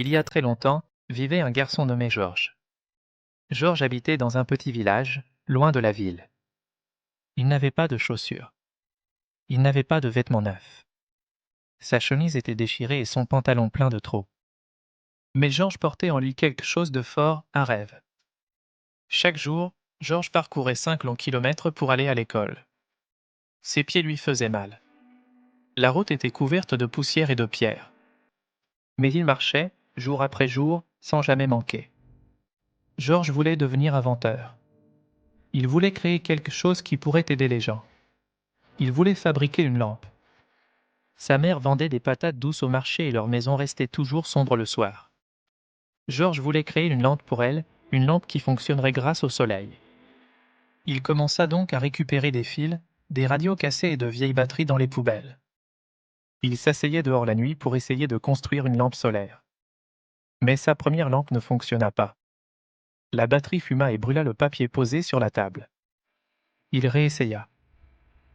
Il y a très longtemps, vivait un garçon nommé Georges. Georges habitait dans un petit village, loin de la ville. Il n'avait pas de chaussures. Il n'avait pas de vêtements neufs. Sa chemise était déchirée et son pantalon plein de trous. Mais Georges portait en lui quelque chose de fort, un rêve. Chaque jour, Georges parcourait 5 longs kilomètres pour aller à l'école. Ses pieds lui faisaient mal. La route était couverte de poussière et de pierres. Mais il marchait, jour après jour, sans jamais manquer. Georges voulait devenir inventeur. Il voulait créer quelque chose qui pourrait aider les gens. Il voulait fabriquer une lampe. Sa mère vendait des patates douces au marché et leur maison restait toujours sombre le soir. Georges voulait créer une lampe pour elle, une lampe qui fonctionnerait grâce au soleil. Il commença donc à récupérer des fils, des radios cassées et de vieilles batteries dans les poubelles. Il s'asseyait dehors la nuit pour essayer de construire une lampe solaire. Mais sa première lampe ne fonctionna pas. La batterie fuma et brûla le papier posé sur la table. Il réessaya.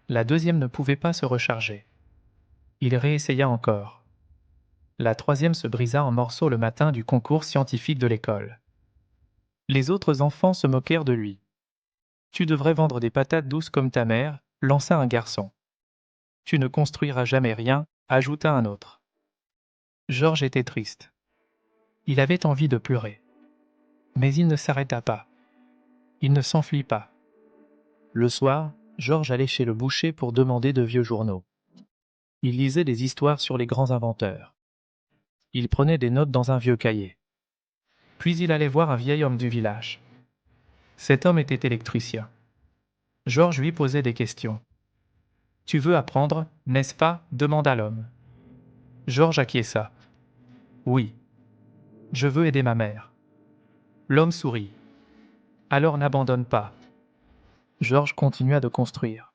La deuxième ne pouvait pas se recharger. Il réessaya encore. La troisième se brisa en morceaux le matin du concours scientifique de l'école. Les autres enfants se moquèrent de lui. Tu devrais vendre des patates douces comme ta mère, lança un garçon. Tu ne construiras jamais rien, ajouta un autre. Georges était triste. Il avait envie de pleurer. Mais il ne s'arrêta pas. Il ne s'enfuit pas. Le soir, Georges allait chez le boucher pour demander de vieux journaux. Il lisait des histoires sur les grands inventeurs. Il prenait des notes dans un vieux cahier. Puis il allait voir un vieil homme du village. Cet homme était électricien. Georges lui posait des questions. « Tu veux apprendre, n'est-ce pas » demanda l'homme. Georges acquiesça. « Oui. Je veux aider ma mère. » L'homme sourit. « Alors n'abandonne pas. » Georges continua de construire.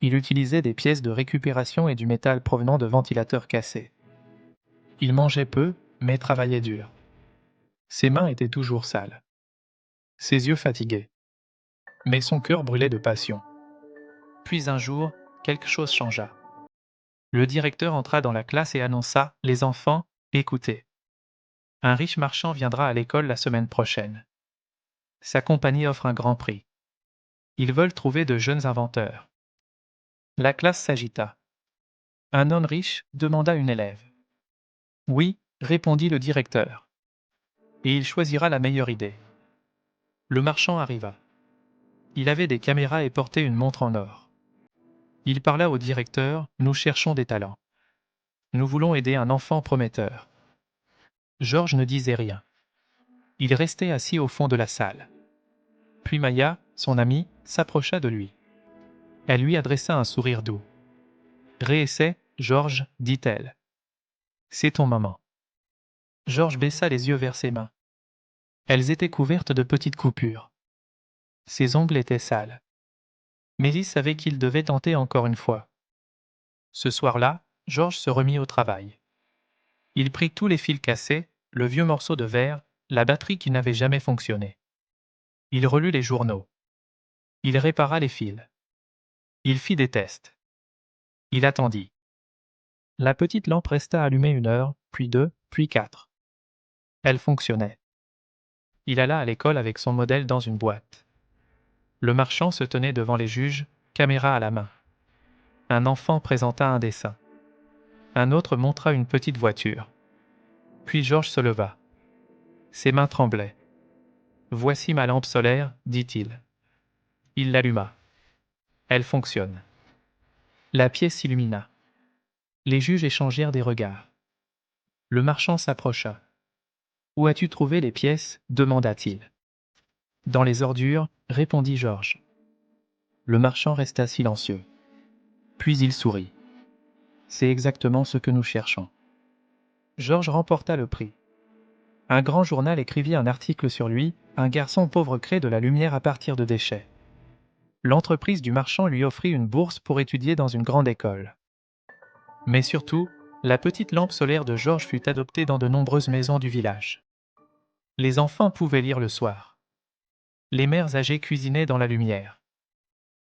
Il utilisait des pièces de récupération et du métal provenant de ventilateurs cassés. Il mangeait peu, mais travaillait dur. Ses mains étaient toujours sales. Ses yeux fatigués. Mais son cœur brûlait de passion. Puis un jour, quelque chose changea. Le directeur entra dans la classe et annonça « Les enfants, écoutez. Un riche marchand viendra à l'école la semaine prochaine. Sa compagnie offre un grand prix. Ils veulent trouver de jeunes inventeurs. » La classe s'agita. « Un homme riche » demanda une élève. « Oui » répondit le directeur. « Et il choisira la meilleure idée. » Le marchand arriva. Il avait des caméras et portait une montre en or. Il parla au directeur « Nous cherchons des talents. Nous voulons aider un enfant prometteur. » Georges ne disait rien. Il restait assis au fond de la salle. Puis Maya, son amie, s'approcha de lui. Elle lui adressa un sourire doux. « Réessaie, Georges, dit-elle. C'est ton moment. » Georges baissa les yeux vers ses mains. Elles étaient couvertes de petites coupures. Ses ongles étaient sales. Mais il savait qu'il devait tenter encore une fois. Ce soir-là, Georges se remit au travail. Il prit tous les fils cassés, le vieux morceau de verre, la batterie qui n'avait jamais fonctionné. Il relut les journaux. Il répara les fils. Il fit des tests. Il attendit. La petite lampe resta allumée 1 heure, puis 2, puis 4. Elle fonctionnait. Il alla à l'école avec son modèle dans une boîte. Le marchand se tenait devant les juges, caméra à la main. Un enfant présenta un dessin. Un autre montra une petite voiture. Puis Georges se leva. Ses mains tremblaient. « Voici ma lampe solaire, dit-il. » Il l'alluma. Elle fonctionne. La pièce s'illumina. Les juges échangèrent des regards. Le marchand s'approcha. « Où as-tu trouvé les pièces » demanda-t-il. « Dans les ordures » répondit Georges. Le marchand resta silencieux. Puis il sourit. « C'est exactement ce que nous cherchons. » Georges remporta le prix. Un grand journal écrivit un article sur lui, un garçon pauvre crée de la lumière à partir de déchets. L'entreprise du marchand lui offrit une bourse pour étudier dans une grande école. Mais surtout, la petite lampe solaire de Georges fut adoptée dans de nombreuses maisons du village. Les enfants pouvaient lire le soir. Les mères âgées cuisinaient dans la lumière.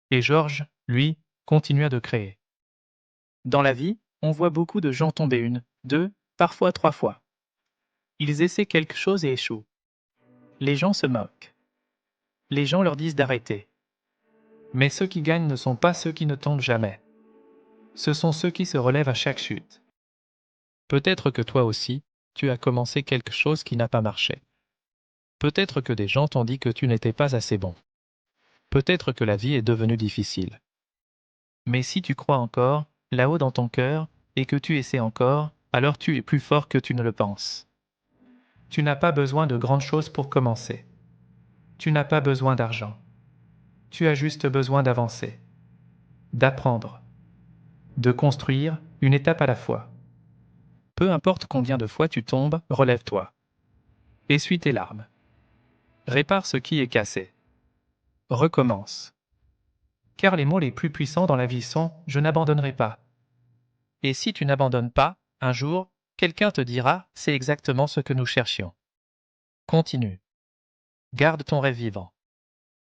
Et Georges, lui, continua de créer. Dans la vie, on voit beaucoup de gens tomber 1, 2, parfois 3 fois. Ils essaient quelque chose et échouent. Les gens se moquent. Les gens leur disent d'arrêter. Mais ceux qui gagnent ne sont pas ceux qui ne tombent jamais. Ce sont ceux qui se relèvent à chaque chute. Peut-être que toi aussi, tu as commencé quelque chose qui n'a pas marché. Peut-être que des gens t'ont dit que tu n'étais pas assez bon. Peut-être que la vie est devenue difficile. Mais si tu crois encore, là-haut dans ton cœur, et que tu essaies encore, alors tu es plus fort que tu ne le penses. Tu n'as pas besoin de grandes choses pour commencer. Tu n'as pas besoin d'argent. Tu as juste besoin d'avancer, d'apprendre, de construire une étape à la fois. Peu importe combien de fois tu tombes, relève-toi. Essuie tes larmes. Répare ce qui est cassé. Recommence. Car les mots les plus puissants dans la vie sont « je n'abandonnerai pas ». Et si tu n'abandonnes pas, un jour, quelqu'un te dira « c'est exactement ce que nous cherchions ». Continue. Garde ton rêve vivant.